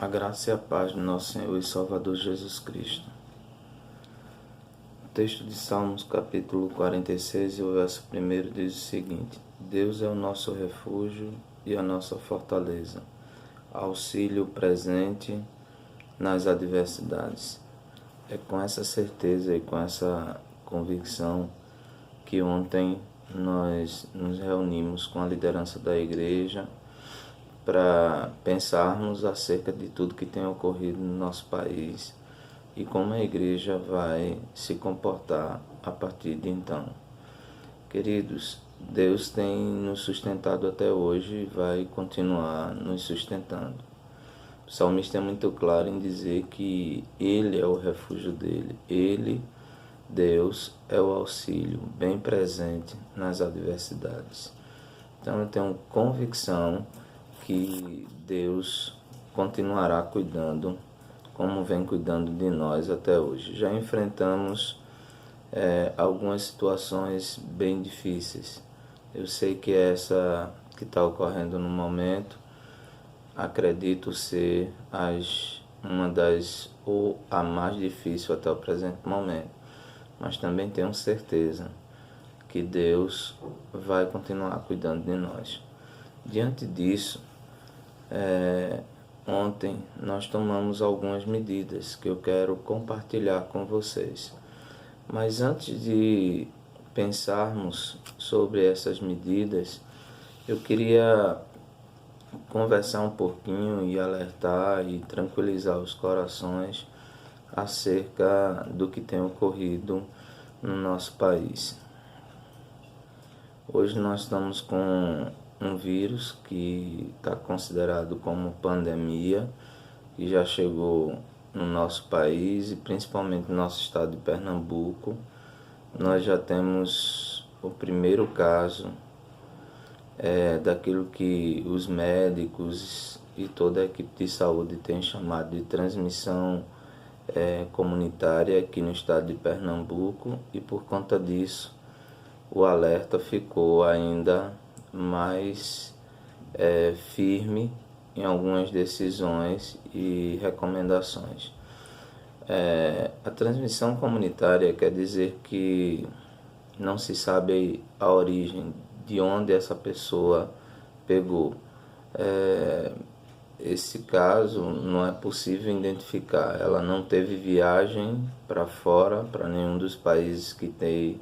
A graça e a paz do nosso Senhor e Salvador Jesus Cristo. O texto de Salmos, capítulo 46, e o verso 1 diz o seguinte: Deus é o nosso refúgio e a nossa fortaleza, auxílio presente nas adversidades. É com essa certeza e com essa convicção que ontem nós nos reunimos com a liderança da igreja para pensarmos acerca de tudo que tem ocorrido no nosso país e como a igreja vai se comportar a partir de então. Queridos, Deus tem nos sustentado até hoje e vai continuar nos sustentando. O salmista é muito claro em dizer que Ele é o refúgio dele. Ele, Deus, é o auxílio bem presente nas adversidades. Então eu tenho convicção que Deus continuará cuidando, como vem cuidando de nós até hoje. Já enfrentamos algumas situações bem difíceis. Eu sei que essa que está ocorrendo no momento, acredito ser uma das, ou a mais difícil até o presente momento. Mas também tenho certeza que Deus vai continuar cuidando de nós. Diante disso, ontem nós tomamos algumas medidas que eu quero compartilhar com vocês. Mas antes de pensarmos sobre essas medidas, eu queria conversar um pouquinho e alertar e tranquilizar os corações acerca do que tem ocorrido no nosso país. Hoje nós estamos com um vírus que está considerado como pandemia, que já chegou no nosso país e principalmente no nosso estado de Pernambuco. Nós já temos o primeiro caso daquilo que os médicos e toda a equipe de saúde tem chamado de transmissão comunitária aqui no estado de Pernambuco, e por conta disso o alerta ficou ainda mais firme em algumas decisões e recomendações. A transmissão comunitária quer dizer que não se sabe a origem, de onde essa pessoa pegou. Esse caso não é possível identificar. Ela não teve viagem para fora, para nenhum dos países que tem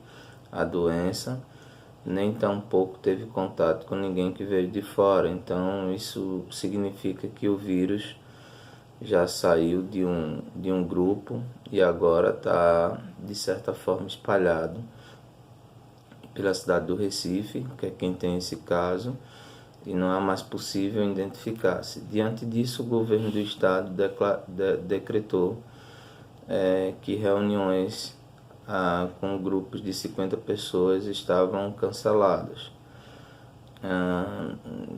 a doença, nem tampouco teve contato com ninguém que veio de fora. Então isso significa que o vírus já saiu de um grupo e agora está de certa forma espalhado pela cidade do Recife, que é quem tem esse caso, e não é mais possível identificar-se. Diante disso, o governo do estado decretou que reuniões com grupos de 50 pessoas estavam canceladas.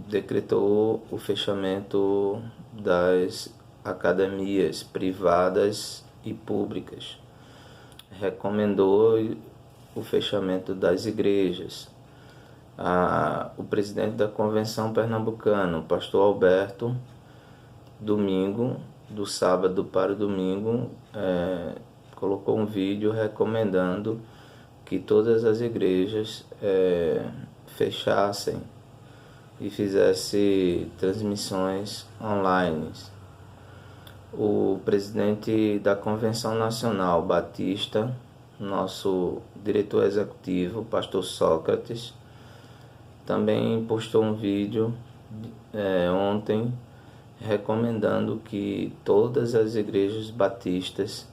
Decretou o fechamento das academias privadas e públicas. Recomendou o fechamento das igrejas. O presidente da Convenção Pernambucana, o pastor Alberto, domingo, do sábado para o domingo, colocou um vídeo recomendando que todas as igrejas fechassem e fizessem transmissões online. O presidente da Convenção Nacional Batista, nosso diretor executivo, pastor Sócrates, também postou um vídeo ontem recomendando que todas as igrejas batistas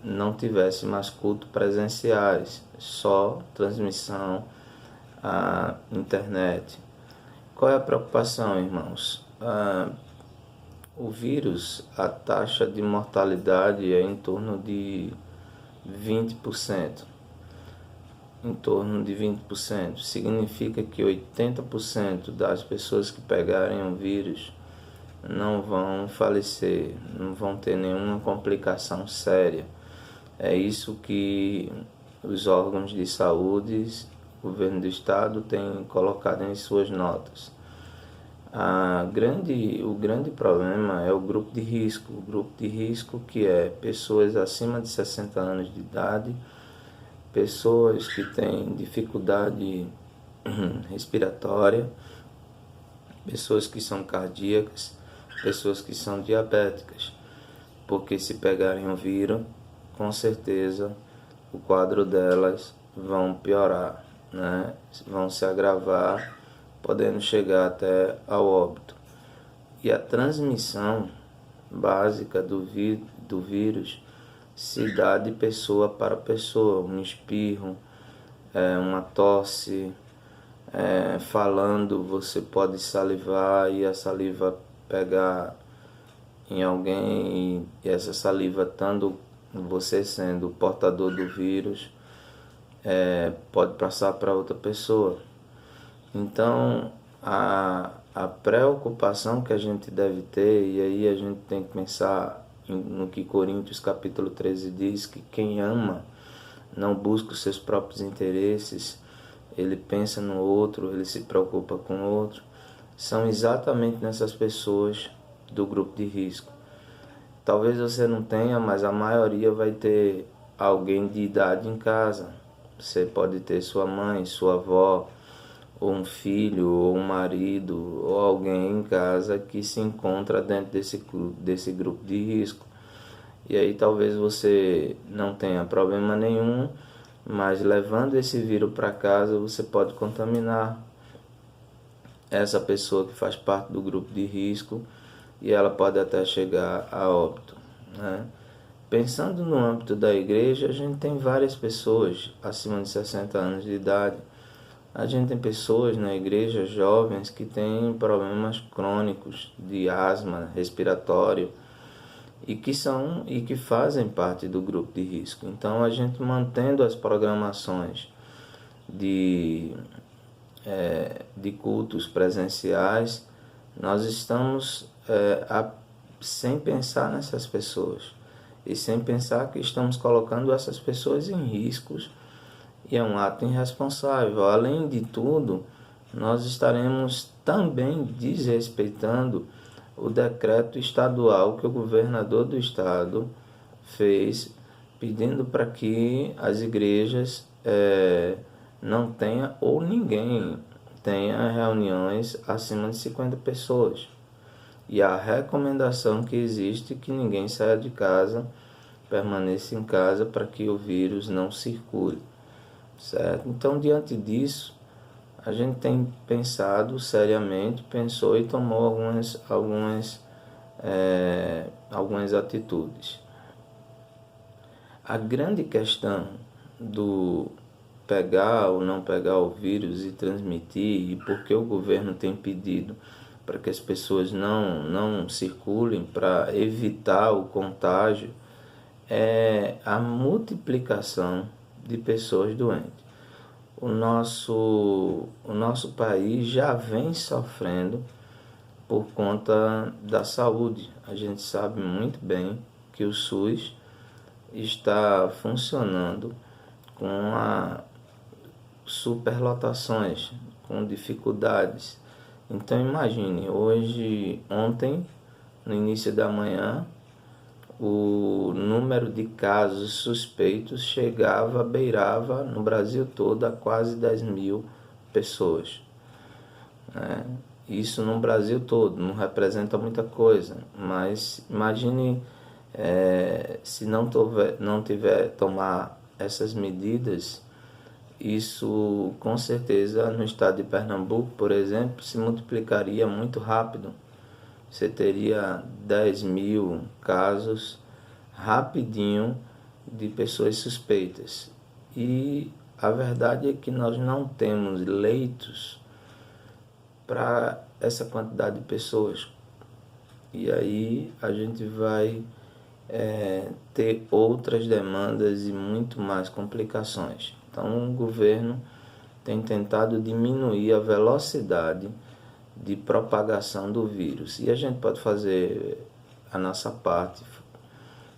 não tivessem mais culto presenciais, só transmissão à internet. Qual é a preocupação, irmãos? O vírus, a taxa de mortalidade é em torno de 20%. Em torno de 20%. Significa que 80% das pessoas que pegarem o vírus não vão falecer, não vão ter nenhuma complicação séria. É isso que os órgãos de saúde, o governo do estado tem colocado em suas notas. O grande problema é o grupo de risco. O grupo de risco que é pessoas acima de 60 anos de idade, pessoas que têm dificuldade respiratória, pessoas que são cardíacas, pessoas que são diabéticas, porque se pegarem o vírus, com certeza o quadro delas vão piorar, né? Vão se agravar, podendo chegar até ao óbito. E a transmissão básica do vírus se dá de pessoa para pessoa, um espirro, uma tosse, falando, você pode salivar e a saliva pegar em alguém e essa saliva, estando você sendo portador do vírus, pode passar para outra pessoa. Então, a preocupação que a gente deve ter, e aí a gente tem que pensar no que Coríntios capítulo 13 diz, que quem ama não busca os seus próprios interesses, ele pensa no outro, ele se preocupa com o outro, são exatamente nessas pessoas do grupo de risco. Talvez você não tenha, mas a maioria vai ter alguém de idade em casa. Você pode ter sua mãe, sua avó, ou um filho, ou um marido, ou alguém em casa que se encontra dentro desse grupo de risco. E aí talvez você não tenha problema nenhum, mas levando esse vírus para casa, você pode contaminar essa pessoa que faz parte do grupo de risco e ela pode até chegar a óbito, né? Pensando no âmbito da igreja, a gente tem várias pessoas acima de 60 anos de idade. A gente tem pessoas na igreja, jovens, que têm problemas crônicos de asma, respiratório, e que fazem parte do grupo de risco. Então, a gente mantendo as programações de cultos presenciais, nós estamos sem pensar nessas pessoas e sem pensar que estamos colocando essas pessoas em riscos, e é um ato irresponsável. Além de tudo, nós estaremos também desrespeitando o decreto estadual que o governador do estado fez, pedindo para que as igrejas não tenha, ou ninguém tenha, reuniões acima de 50 pessoas. E a recomendação que existe é que ninguém saia de casa, permaneça em casa para que o vírus não circule, certo? Então, diante disso, a gente tem pensado seriamente, pensou e tomou algumas atitudes. A grande questão do pegar ou não pegar o vírus e transmitir, e porque o governo tem pedido para que as pessoas não circulem para evitar o contágio, é a multiplicação de pessoas doentes. O nosso país já vem sofrendo por conta da saúde. A gente sabe muito bem que o SUS está funcionando com superlotações, com dificuldades. Então imagine, ontem, no início da manhã, o número de casos suspeitos beirava no Brasil todo a quase 10 mil pessoas. Isso no Brasil todo, não representa muita coisa, mas imagine se não tiver tomar essas medidas, isso com certeza no estado de Pernambuco, por exemplo, se multiplicaria muito rápido. Você teria 10 mil casos rapidinho de pessoas suspeitas. E a verdade é que nós não temos leitos para essa quantidade de pessoas. E aí a gente vai ter outras demandas e muito mais complicações. Então o governo tem tentado diminuir a velocidade de propagação do vírus. E a gente pode fazer a nossa parte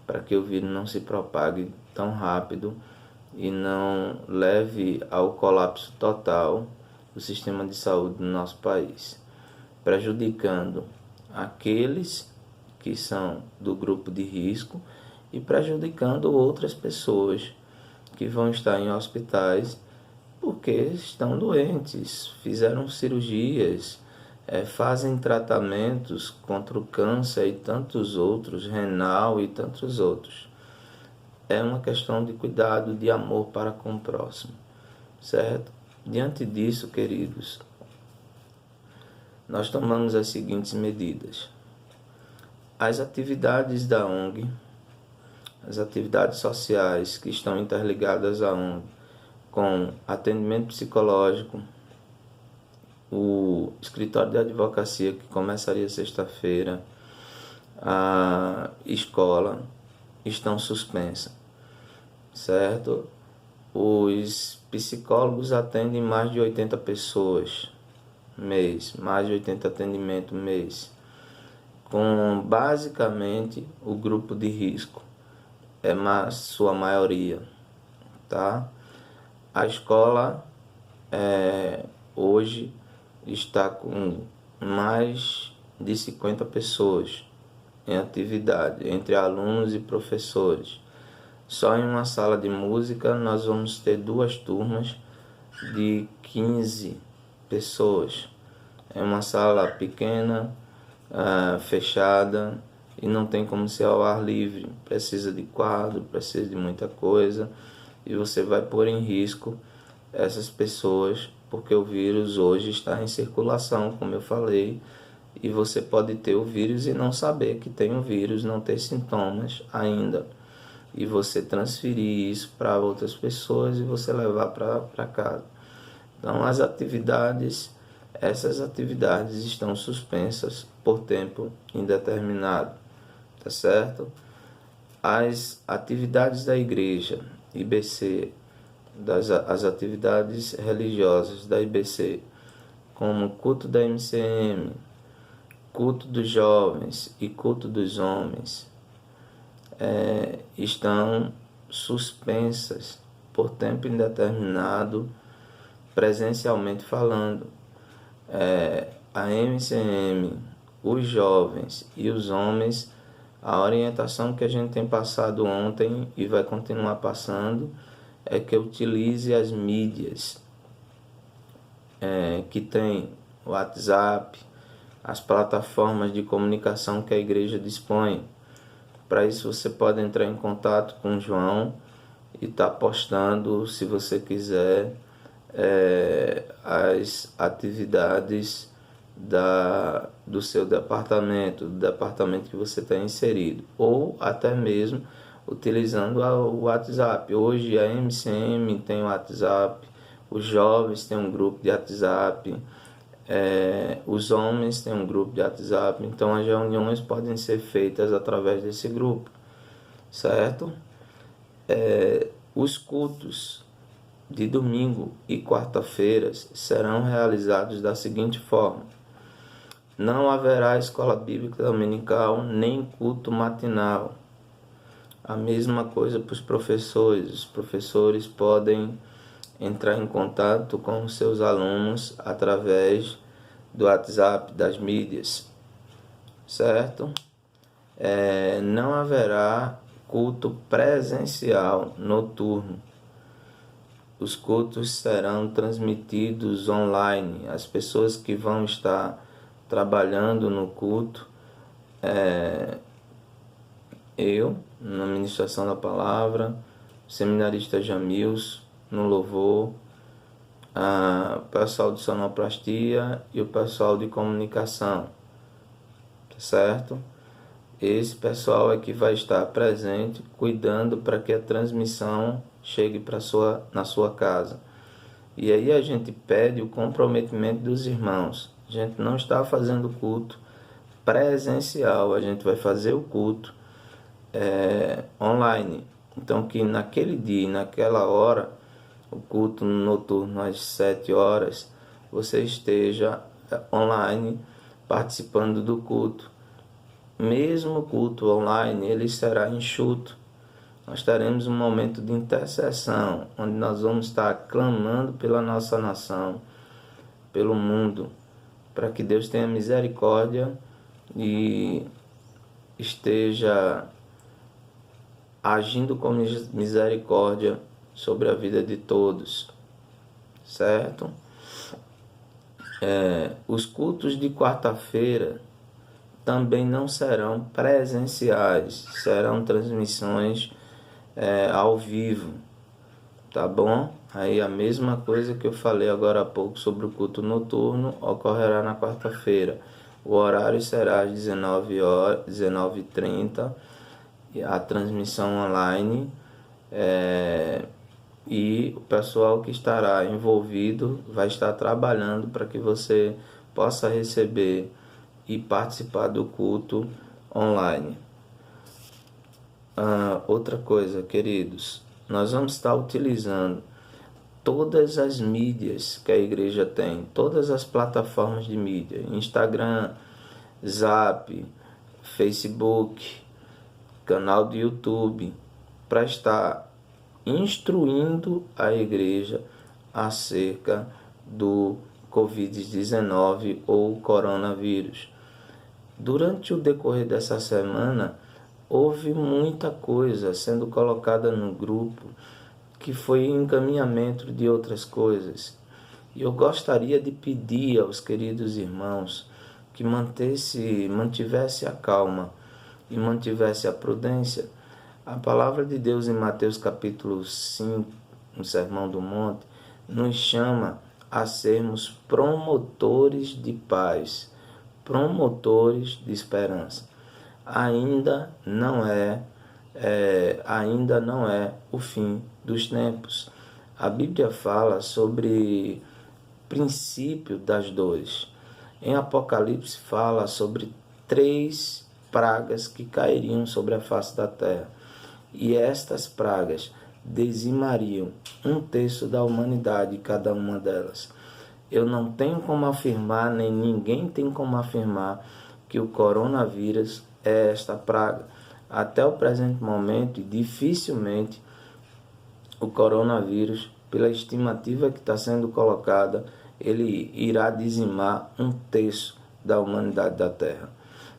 para que o vírus não se propague tão rápido e não leve ao colapso total do sistema de saúde do nosso país. prejudicando aqueles que são do grupo de risco e prejudicando outras pessoas que vão estar em hospitais porque estão doentes, fizeram cirurgias, fazem tratamentos contra o câncer e tantos outros, renal e tantos outros. É uma questão de cuidado, de amor para com o próximo, certo? Diante disso, queridos, nós tomamos as seguintes medidas. As atividades da ONG, as atividades sociais que estão interligadas à ONG, com atendimento psicológico, o escritório de advocacia que começaria sexta-feira, a escola, estão suspensas, certo? Os psicólogos atendem mais de 80 pessoas mês, mais de 80 atendimentos mês, com basicamente o grupo de risco, sua maioria, tá? A escola hoje está com mais de 50 pessoas em atividade, entre alunos e professores. Só em uma sala de música nós vamos ter 2 turmas de 15 pessoas. É uma sala pequena, fechada, e não tem como ser ao ar livre. Precisa de quadro, precisa de muita coisa, e você vai pôr em risco essas pessoas, porque o vírus hoje está em circulação, como eu falei, e você pode ter o vírus e não saber que tem o vírus, não ter sintomas ainda, e você transferir isso para outras pessoas e você levar para casa. Então essas atividades estão suspensas por tempo indeterminado, tá certo? As atividades da igreja, IBC, as atividades religiosas da IBC, como culto da MCM, culto dos jovens e culto dos homens, estão suspensas por tempo indeterminado, presencialmente falando. A MCM, os jovens e os homens, a orientação que a gente tem passado ontem e vai continuar passando é que utilize as mídias que tem o WhatsApp, as plataformas de comunicação que a igreja dispõe. Para isso você pode entrar em contato com o João e estar postando, se você quiser, as atividades do seu departamento, do departamento que você está inserido, ou até mesmo utilizando o WhatsApp. Hoje a MCM tem o WhatsApp, os jovens têm um grupo de WhatsApp, os homens têm um grupo de WhatsApp, então as reuniões podem ser feitas através desse grupo, certo? Os cultos de domingo e quarta-feiras serão realizados da seguinte forma: não haverá escola bíblica dominical nem culto matinal. A mesma coisa para os professores. Os professores podem entrar em contato com os seus alunos através do WhatsApp, das mídias, certo? Não haverá culto presencial noturno. Os cultos serão transmitidos online. As pessoas que vão estar trabalhando no culto, eu, na ministração da palavra, o seminarista Jamils, no louvor, o pessoal de sonoplastia e o pessoal de comunicação, tá certo? Esse pessoal é que vai estar presente, cuidando para que a transmissão chegue na sua casa. E aí a gente pede o comprometimento dos irmãos. A gente não está fazendo culto presencial, a gente vai fazer o culto online. Então que naquele dia, naquela hora, o culto noturno às 7 horas, você esteja online participando do culto. Mesmo o culto online, ele será enxuto. Nós teremos um momento de intercessão, onde nós vamos estar clamando pela nossa nação, pelo mundo, para que Deus tenha misericórdia e esteja agindo com misericórdia sobre a vida de todos, certo? Os cultos de quarta-feira também não serão presenciais, serão transmissões ao vivo, tá bom? Aí a mesma coisa que eu falei agora há pouco sobre o culto noturno ocorrerá na quarta-feira. O horário será às 19h, 19h30, a transmissão online, e o pessoal que estará envolvido vai estar trabalhando para que você possa receber e participar do culto online. Outra coisa, queridos, nós vamos estar utilizando todas as mídias que a igreja tem, todas as plataformas de mídia, Instagram, Zap, Facebook, canal do YouTube, para estar instruindo a igreja acerca do Covid-19 ou coronavírus. Durante o decorrer dessa semana, houve muita coisa sendo colocada no grupo que foi encaminhamento de outras coisas. E eu gostaria de pedir aos queridos irmãos que mantivesse a calma e mantivesse a prudência. A palavra de Deus em Mateus capítulo 5, no Sermão do Monte, nos chama a sermos promotores de paz, promotores de esperança. Ainda não é o fim dos tempos. A Bíblia fala sobre princípio das dores. Em Apocalipse fala sobre 3 pragas que cairiam sobre a face da terra. E estas pragas dizimariam 1/3 da humanidade, cada uma delas. Eu não tenho como afirmar, nem ninguém tem como afirmar que o coronavírus é esta praga. Até o presente momento, dificilmente o coronavírus, pela estimativa que está sendo colocada, ele irá dizimar 1/3 da humanidade da Terra,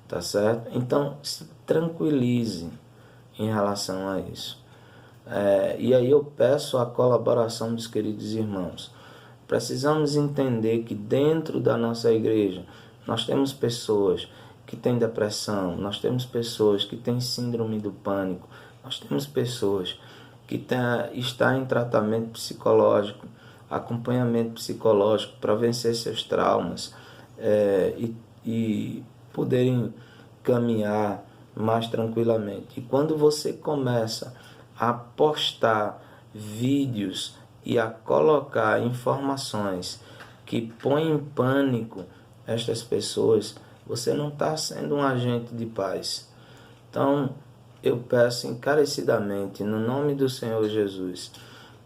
tá certo? Então, se tranquilize em relação a isso. E aí eu peço a colaboração dos queridos irmãos. Precisamos entender que dentro da nossa igreja nós temos pessoas que têm depressão, nós temos pessoas que têm síndrome do pânico, nós temos pessoas que estão em tratamento psicológico, acompanhamento psicológico para vencer seus traumas e poderem caminhar mais tranquilamente. E quando você começa a postar vídeos e a colocar informações que põem em pânico estas pessoas, você não está sendo um agente de paz. Então, eu peço encarecidamente, no nome do Senhor Jesus,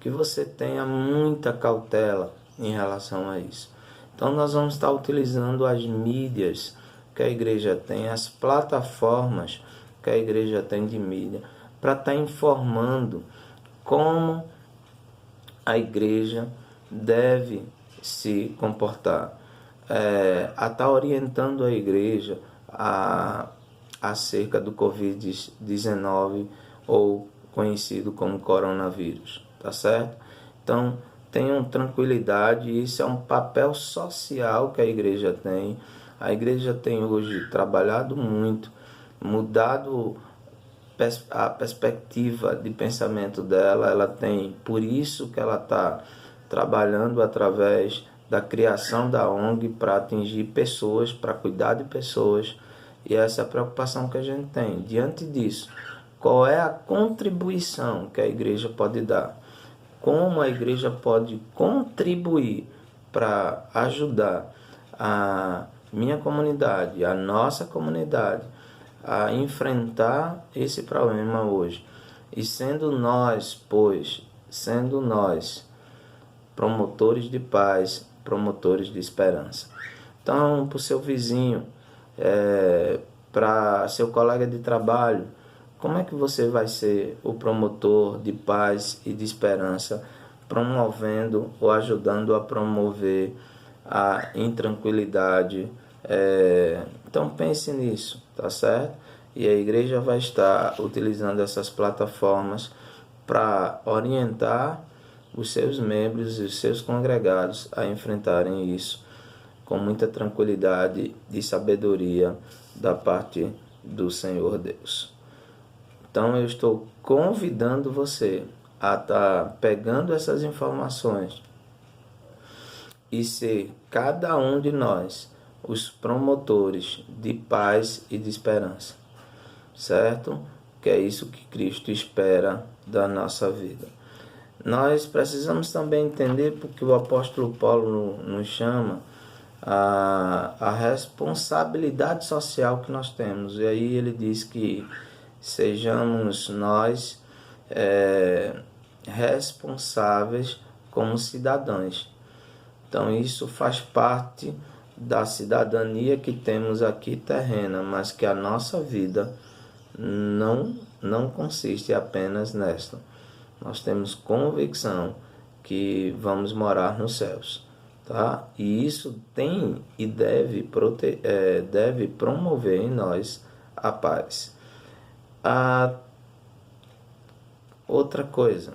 que você tenha muita cautela em relação a isso. Então, nós vamos estar utilizando as mídias que a igreja tem, as plataformas que a igreja tem de mídia, para estar informando como a igreja deve se comportar, a estar orientando a igreja acerca do Covid-19 ou conhecido como coronavírus, tá certo? Então, tenham tranquilidade, isso é um papel social que a igreja tem. A igreja tem hoje trabalhado muito, mudado a perspectiva de pensamento dela, ela tem, por isso que ela está trabalhando através da criação da ONG para atingir pessoas, para cuidar de pessoas, e essa é a preocupação que a gente tem. Diante disso, qual é a contribuição que a igreja pode dar? Como a igreja pode contribuir para ajudar a minha comunidade, a nossa comunidade, a enfrentar esse problema hoje? E sendo nós promotores de paz, promotores de esperança. Então, para o seu vizinho, para seu colega de trabalho, como é que você vai ser o promotor de paz e de esperança, promovendo ou ajudando a promover a intranquilidade. Então pense nisso, tá certo? E a igreja vai estar utilizando essas plataformas para orientar os seus membros e os seus congregados a enfrentarem isso com muita tranquilidade e sabedoria da parte do Senhor Deus. Então eu estou convidando você a estar pegando essas informações e ser cada um de nós os promotores de paz e de esperança, certo? Que é isso que Cristo espera da nossa vida. Nós precisamos também entender porque o apóstolo Paulo nos chama a responsabilidade social que nós temos. E aí ele diz que sejamos nós responsáveis como cidadãos. Então isso faz parte da cidadania que temos aqui terrena, mas que a nossa vida não consiste apenas nesta. Nós temos convicção que vamos morar nos céus, tá? E isso tem e deve promover em nós a paz. Outra coisa,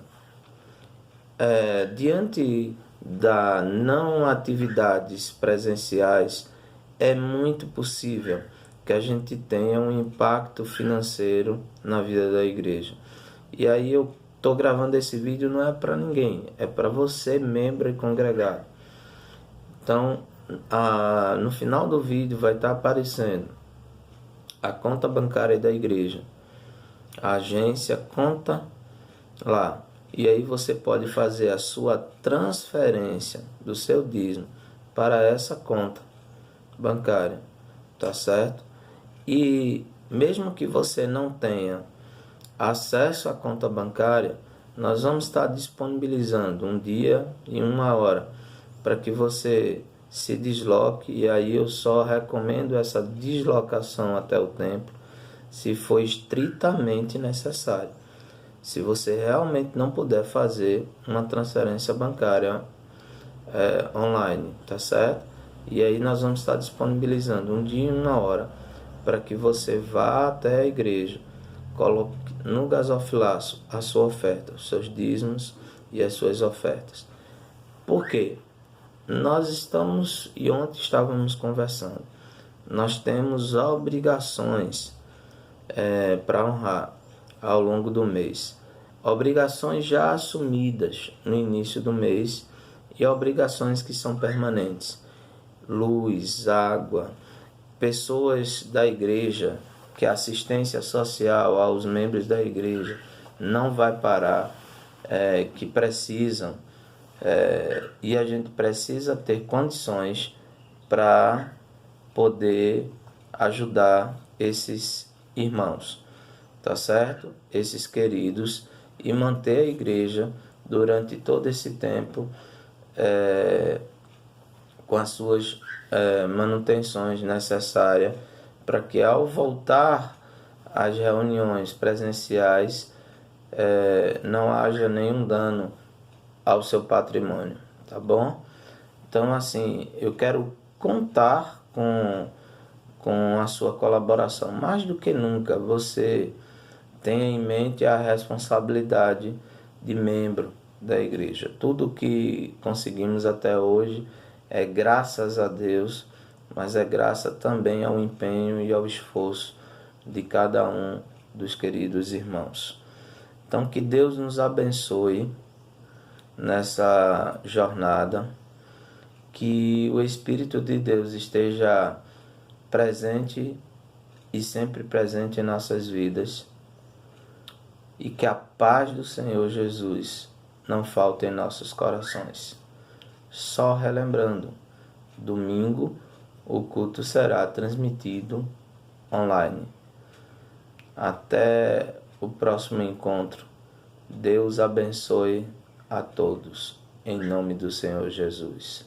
diante da não atividades presenciais, é muito possível que a gente tenha um impacto financeiro na vida da igreja. E aí eu estou gravando esse vídeo não é para ninguém, é para você, membro e congregado. Então, no final do vídeo vai estar aparecendo a conta bancária da igreja, a agência, conta lá. E aí você pode fazer a sua transferência do seu dízimo para essa conta bancária, tá certo? E mesmo que você não tenha acesso à conta bancária, nós vamos estar disponibilizando um dia e uma hora para que você se desloque, e aí eu só recomendo essa deslocação até o templo se for estritamente necessário. Se você realmente não puder fazer uma transferência bancária online, tá certo? E aí nós vamos estar disponibilizando um dia e uma hora para que você vá até a igreja, coloque no gasofilaço a sua oferta, os seus dízimos e as suas ofertas. Por quê? Nós estamos, e ontem estávamos conversando, nós temos obrigações para honrar ao longo do mês. Obrigações já assumidas no início do mês e obrigações que são permanentes. Luz, água, pessoas da igreja, que a assistência social aos membros da igreja não vai parar, que precisam, e a gente precisa ter condições para poder ajudar esses irmãos, tá certo? Esses queridos, e manter a igreja durante todo esse tempo com as suas manutenções necessárias para que ao voltar às reuniões presenciais não haja nenhum dano ao seu patrimônio, tá bom? Então assim, eu quero contar com a sua colaboração. Mais do que nunca, você tenha em mente a responsabilidade de membro da igreja. Tudo que conseguimos até hoje é graças a Deus, mas é graça também ao empenho e ao esforço de cada um dos queridos irmãos. Então que Deus nos abençoe nessa jornada, que o Espírito de Deus esteja presente e sempre presente em nossas vidas, e que a paz do Senhor Jesus não falte em nossos corações. Só relembrando, domingo o culto será transmitido online. Até o próximo encontro. Deus abençoe a todos, em nome do Senhor Jesus.